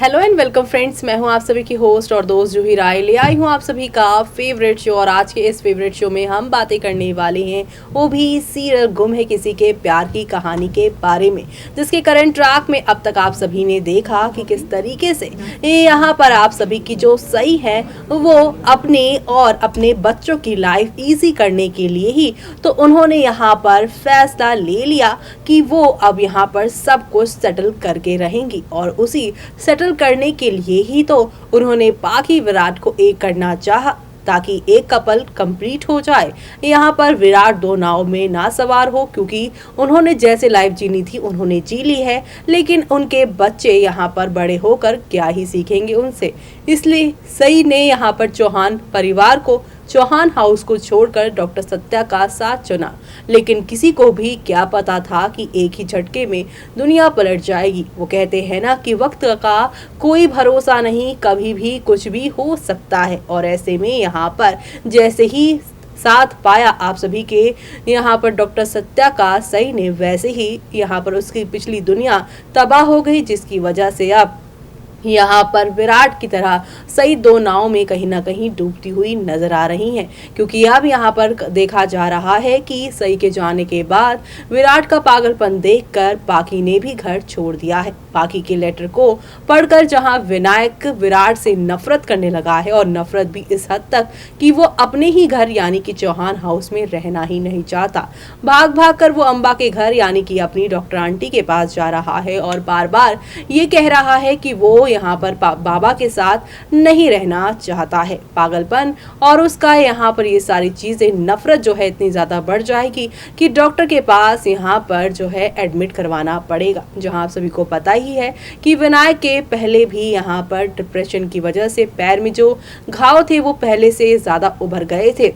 Hello and welcome friends, मैं हूं आप सभी की होस्ट और दोस्त जूही राय। ले आई हूं आप सभी का फेवरेट शो। और आज के इस फेवरेट शो में हम बातें करने वाले हैं वो भी सीरियल गुम है किसी के प्यार की कहानी के बारे में, जिसके करंट ट्रैक में अब तक आप सभी ने देखा कि किस तरीके से यहाँ पर आप सभी की जो सही है वो अपने और अपने बच्चों की लाइफ ईजी करने के लिए ही तो उन्होंने यहाँ पर फैसला ले लिया कि वो अब यहाँ पर सब कुछ सेटल करके रहेंगी। और उसी सेटल करने के लिए ही तो उन्होंने बाकी विराट को एक करना चाहा ताकि एक कपल कंप्लीट हो जाए। यहाँ पर विराट दो नाव में ना सवार हो, क्योंकि उन्होंने जैसे लाइफ जीनी थी उन्होंने जी ली है, लेकिन उनके बच्चे यहाँ पर बड़े होकर क्या ही सीखेंगे उनसे। इसलिए सई ने यहाँ पर चौहान परिवार को, चौहान हाउस को छोड़कर डॉक्टर सत्या का साथ चुना। लेकिन किसी को भी क्या पता था कि एक ही झटके में दुनिया पलट जाएगी। वो कहते हैं ना कि वक्त का कोई भरोसा नहीं, कभी भी कुछ भी हो सकता है। और ऐसे में यहाँ पर जैसे ही साथ पाया आप सभी के यहाँ पर डॉक्टर सत्या का सई ने, वैसे ही यहाँ पर उसकी पिछली दुनिया तबाह हो गई, जिसकी वजह से अब यहाँ पर विराट की तरह सई दो नाव में कहीं ना कहीं डूबती हुई नजर आ रही हैं। क्योंकि अब यहाँ पर देखा जा रहा है कि सई के जाने के बाद विराट का पागलपन देखकर पाकी ने भी घर छोड़ दिया है। पाकी के लेटर को पढ़कर जहाँ विनायक विराट से नफरत करने लगा है, और नफरत भी इस हद तक कि वो अपने ही घर यानी कि चौहान हाउस में रहना ही नहीं चाहता। भाग भाग कर वो अम्बा के घर यानी कि अपनी डॉक्टर आंटी के पास जा रहा है और बार बार ये कह रहा है कि वो यहाँ पर बाबा के साथ नहीं रहना चाहता है। पागलपन और उसका यहाँ पर ये सारी चीजें, नफरत जो है इतनी ज्यादा बढ़ जाएगी कि डॉक्टर के पास यहाँ पर जो है एडमिट करवाना पड़ेगा। जहाँ आप सभी को पता ही है कि विनायक के पहले भी यहाँ पर डिप्रेशन की वजह से पैर में जो घाव थे वो पहले से ज्यादा उभर गए थे।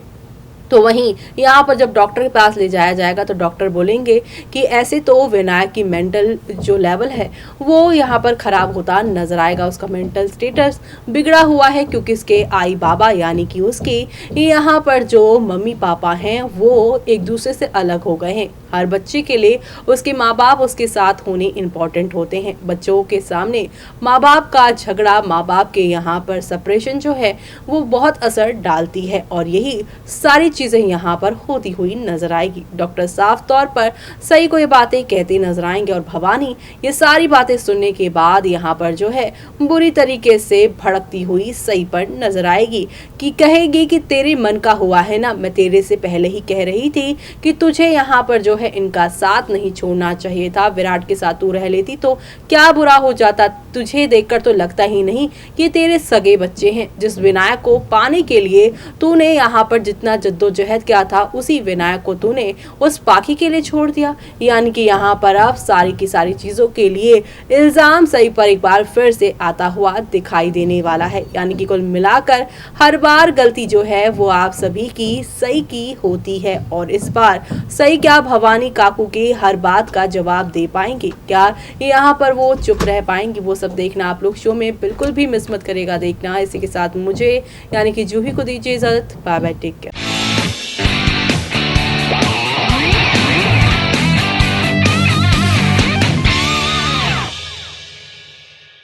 तो वहीं यहाँ पर जब डॉक्टर के पास ले जाया जाएगा तो डॉक्टर बोलेंगे कि ऐसे तो विनायक की मेंटल जो लेवल है वो यहाँ पर खराब होता नजर आएगा। उसका मेंटल स्टेटस बिगड़ा हुआ है, क्योंकि उसके आई बाबा यानी कि उसके यहाँ पर जो मम्मी पापा हैं वो एक दूसरे से अलग हो गए हैं। हर बच्चे के लिए उसके माँ बाप उसके साथ होने इम्पॉर्टेंट होते हैं। बच्चों के सामने माँ बाप का झगड़ा, माँ बाप के यहाँ पर सेपरेशन जो है वो बहुत असर डालती है, और यही सारी चीजें यहाँ पर होती हुई नजर आएगी। डॉक्टर साफ तौर पर सई को ये बातें कहते नजर आएंगे, और भवानी ये सारी बातें सुनने के बाद यहाँ पर जो है बुरी तरीके से भड़कती हुई सई पर नजर आएगी कि कहेगी कि तेरे मन का हुआ है ना, मैं तेरे से पहले ही कह रही थी कि तुझे यहाँ पर जो है इनका साथ नहीं छोड़ना चाहिए था। विराट के साथ तू रह लेती तो क्या बुरा हो जाता। तुझे देखकर तो लगता ही नहीं कि तेरे सगे बच्चे हैं। जिस विनायक को पाने के लिए तूने यहाँ पर जितना जद्दोजहद किया था, उसी विनायक को तूने उस पाखी के लिए छोड़ दिया। यानी कि यहाँ पर अब सारी की सारी चीजों के लिए इल्जाम सही पर एक बार फिर से आता हुआ दिखाई देने वाला है। यानी कि कुल मिलाकर हर बार गलती जो है वो आप सभी की सही की होती है, और इस बार सही क्या भवानी काकू के हर बात का जवाब दे पाएंगे, क्या यहाँ पर वो चुप रह पाएंगी, वो सब देखना आप लोग शो में बिल्कुल भी मिस मत करेगा देखना। इसी के साथ मुझे यानी कि जूही को दीजिए इजाजत। Bye bye, take care.